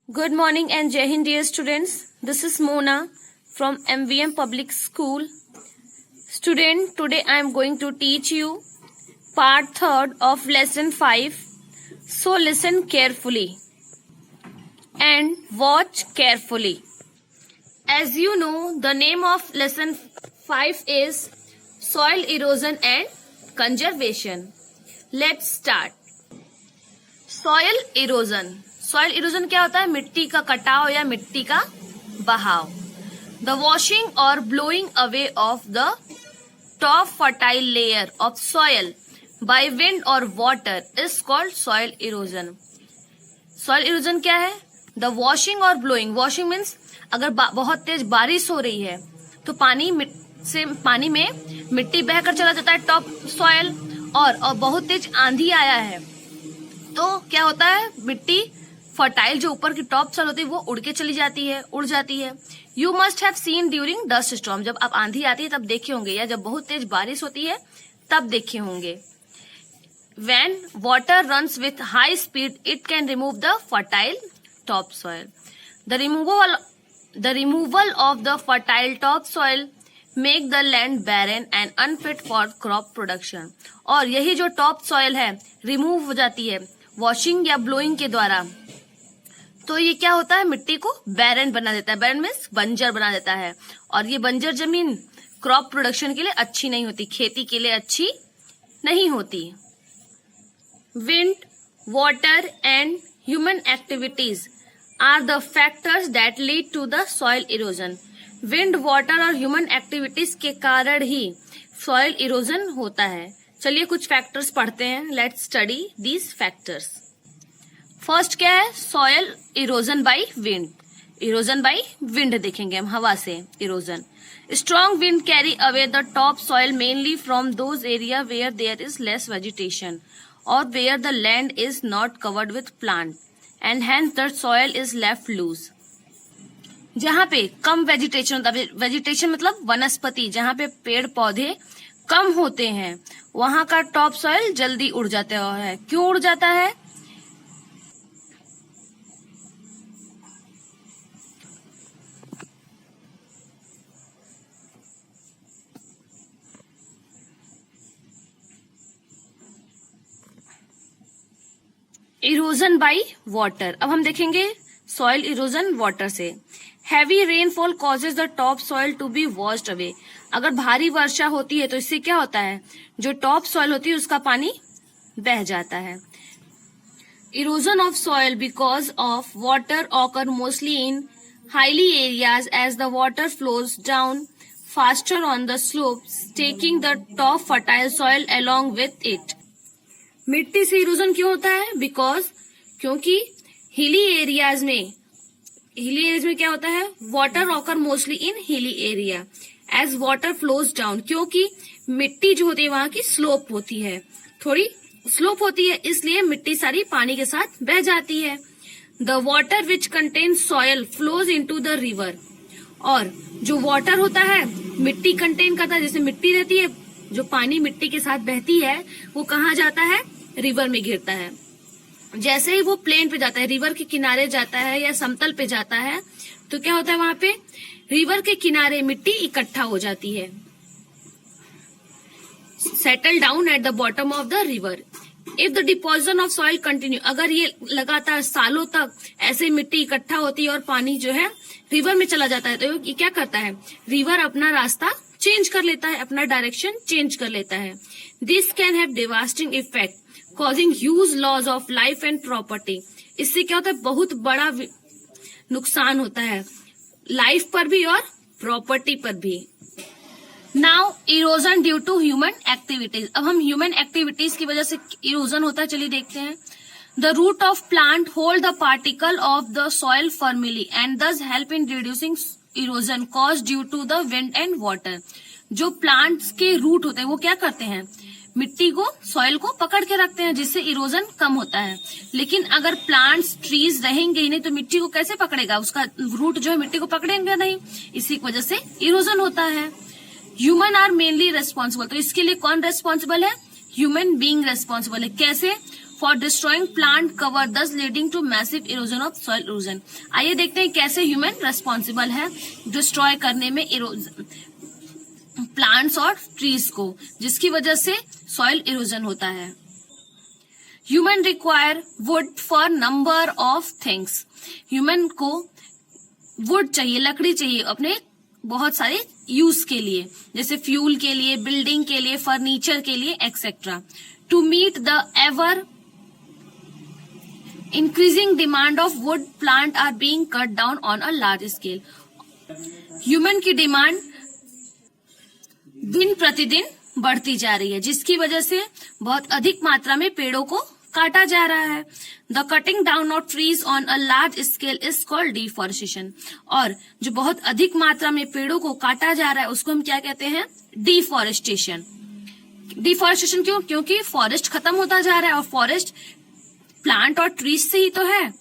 Good morning and Jai Hind, dear students. This is Mona from MVM Public School. Student, today I am going to teach you part 3rd of lesson 5. So listen carefully and watch carefully. As you know, the name of lesson 5 is Soil Erosion and Conservation. Let's start. Soil erosion. Soil erosion क्या होता है? मिट्टी का कटाव या मिट्टी का बहाव. द वॉशिंग और blowing away of the top fertile layer of soil by wind और water is called soil erosion. Soil erosion क्या है? द वॉशिंग और ब्लोइंग. वॉशिंग मीन्स अगर बहुत तेज बारिश हो रही है तो पानी में मिट्टी बहकर चला जाता है टॉप सॉइल, और बहुत तेज आंधी आया है तो क्या होता है? मिट्टी फर्टाइल जो ऊपर की टॉप सॉइल होती है वो उड़ जाती है. You must have seen during dust storm. जब आप आंधी आती है तब देखे होंगे, या जब बहुत तेज बारिश होती है तब देखे होंगे. When water runs with high speed it can remove the fertile top soil. The removal of the fertile top soil make the land barren and unfit for crop production. और यही जो टॉप सॉइल है remove हो जाती है washing या blowing के द्वारा, तो ये क्या होता है? मिट्टी को बैरन बना देता है. बैरन मीन्स बंजर बना देता है, और ये बंजर जमीन क्रॉप प्रोडक्शन के लिए अच्छी नहीं होती, खेती के लिए अच्छी नहीं होती. Wind, water and human activities are the factors that lead to the soil erosion. Wind, water और ह्यूमन एक्टिविटीज के कारण ही सॉइल इरोजन होता है. चलिए कुछ फैक्टर्स पढ़ते हैं. Let's study these factors. First क्या है? Soil erosion by wind. Erosion by wind देखेंगे हम, हवा से erosion. Strong wind carry away the top soil mainly from those area where there is less vegetation और where the land is not covered with plant and hence the soil is left loose. जहाँ पे कम vegetation होता है, vegetation मतलब वनस्पति, जहाँ पे पेड़ पौधे कम होते हैं वहां का टॉप सॉइल जल्दी उड़ जाता है. क्यों उड़ जाता है? Erosion by water. अब हम देखेंगे सॉइल इरोजन वाटर से. Heavy rainfall causes the top soil to be washed away. अगर भारी वर्षा होती है तो इससे क्या होता है? जो टॉप सॉइल होती है उसका पानी बह जाता है. Erosion of soil because of water occur mostly in highly areas as the water flows down faster on the slopes taking the top fertile soil along with it. मिट्टी से इरोजन क्यों होता है? क्योंकि हिली एरियाज में क्या होता है? Water occur mostly in hilly area as water flows down. क्योंकि मिट्टी जो होती है वहां की स्लोप होती है, थोड़ी स्लोप होती है, इसलिए मिट्टी सारी पानी के साथ बह जाती है. The water which contain soil flows into the river. और जो वाटर होता है मिट्टी कंटेन करता है, जैसे मिट्टी रहती है, जो पानी मिट्टी के साथ बहती है वो कहाँ जाता है? रिवर में गिरता है. जैसे ही वो प्लेन पे जाता है, रिवर के किनारे जाता है या समतल पे जाता है, तो क्या होता है? वहां पे रिवर के किनारे मिट्टी इकट्ठा हो जाती है, settle down at the bottom of the river. If the deposition of soil continue, अगर ये लगातार सालों तक ऐसे मिट्टी इकट्ठा होती है और पानी जो है रिवर में चला जाता है, तो ये क्या करता है? रिवर अपना रास्ता चेंज कर लेता है, अपना डायरेक्शन चेंज कर लेता है. This can have devastating effect causing huge loss of life and property. इससे क्या होता है? बहुत बड़ा नुकसान होता है लाइफ पर भी और प्रॉपर्टी पर भी. Now erosion due to human activities. अब हम ह्यूमन एक्टिविटीज की वजह से इरोजन होता है, चलिए देखते हैं. The root of plant hold the particle of the soil firmly and thus help in reducing erosion cause due to the wind and water. जो प्लांट्स के रूट होते हैं वो क्या करते हैं? मिट्टी को, सॉइल को पकड़ के रखते हैं, जिससे इरोजन कम होता है. लेकिन अगर प्लांट्स, ट्रीज रहेंगे ही नहीं तो मिट्टी को कैसे पकड़ेगा? उसका रूट जो है मिट्टी को पकड़ेंगे नहीं, इसी वजह से इरोजन होता है. Human are mainly responsible. तो इसके लिए कौन रेस्पॉन्सिबल है? ह्यूमन बीइंग रेस्पॉन्सिबल है. कैसे? For destroying plant cover, thus leading to massive erosion of soil erosion. आइए देखते हैं कैसे ह्यूमन रेस्पॉन्सिबल है डिस्ट्रॉय करने में प्लांट्स और ट्रीज को, जिसकी वजह से सॉइल इरोजन होता है। Human require would for number of things. Human को वुड चाहिए, लकड़ी चाहिए अपने बहुत सारे यूज के लिए, जैसे फ्यूल के लिए, बिल्डिंग के लिए, फर्नीचर के लिए, etcetera. To meet the ever increasing demand of wood, plant are being cut down on a large scale. Human की डिमांड दिन प्रतिदिन बढ़ती जा रही है, जिसकी वजह से बहुत अधिक मात्रा में पेड़ों को काटा जा रहा है। The cutting down of trees on a large scale is called deforestation. और जो बहुत अधिक मात्रा में पेड़ों को काटा जा रहा है उसको हम क्या कहते हैं? डिफॉरेस्टेशन। डिफॉरेस्टेशन क्यों? क्योंकि फॉरेस्ट खत्म होता जा रहा है, और फॉरेस्ट प्लांट और ट्रीज से ही तो है।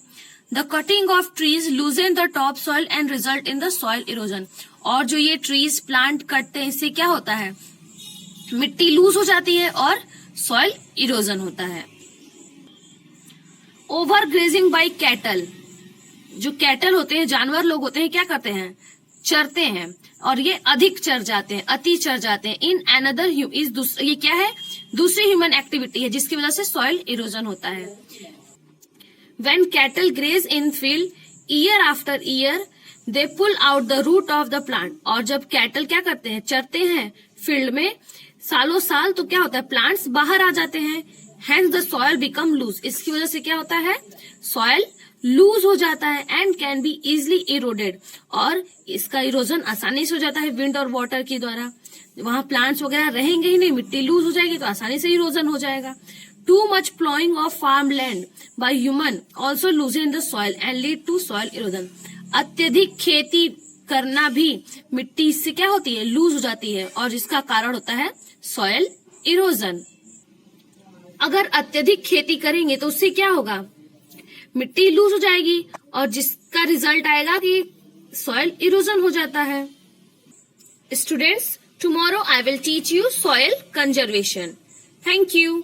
The cutting of trees लूजन the top soil and result in the soil erosion. और जो ये ट्रीज प्लांट कटते हैं, इससे क्या होता है? मिट्टी लूज हो जाती है और सॉइल इरोजन होता है। Over grazing by cattle. जो कैटल होते हैं, जानवर लोग होते हैं, क्या करते हैं? चरते हैं, और ये अधिक चर जाते हैं, अति चर जाते हैं। इन अनदर ये क्या है? दूसरी ह्यूमन एक्टिविटी है, जिसकी वजह से सॉइल इरोजन होता है। When cattle graze in field year after year they pull out the root of the plant. और जब कैटल क्या करते हैं? चरते हैं फील्ड में सालों साल, तो क्या होता है? प्लांट्स बाहर आ जाते हैं। Hence the soil become loose। इसकी वजह से क्या होता है? सॉइल लूज हो जाता है and can be easily eroded. और इसका इरोजन आसानी से हो जाता है विंड और वाटर के द्वारा। वहां प्लांट्स वगैरह रहेंगे ही नहीं, मिट्टी लूज हो जाएगी तो आसानी से इरोजन हो जाएगा। Too much ploughing of farm land by human also loosen the soil and lead to soil erosion. अत्यधिक खेती करना भी मिट्टी से क्या होती है? लूज हो जाती है, और जिसका कारण होता है सॉइल इरोजन। अगर अत्यधिक खेती करेंगे तो उससे क्या होगा? मिट्टी लूज हो जाएगी, और जिसका रिजल्ट आएगा कि सॉइल इरोजन हो जाता है। Students, tomorrow I will teach you soil conservation. Thank you.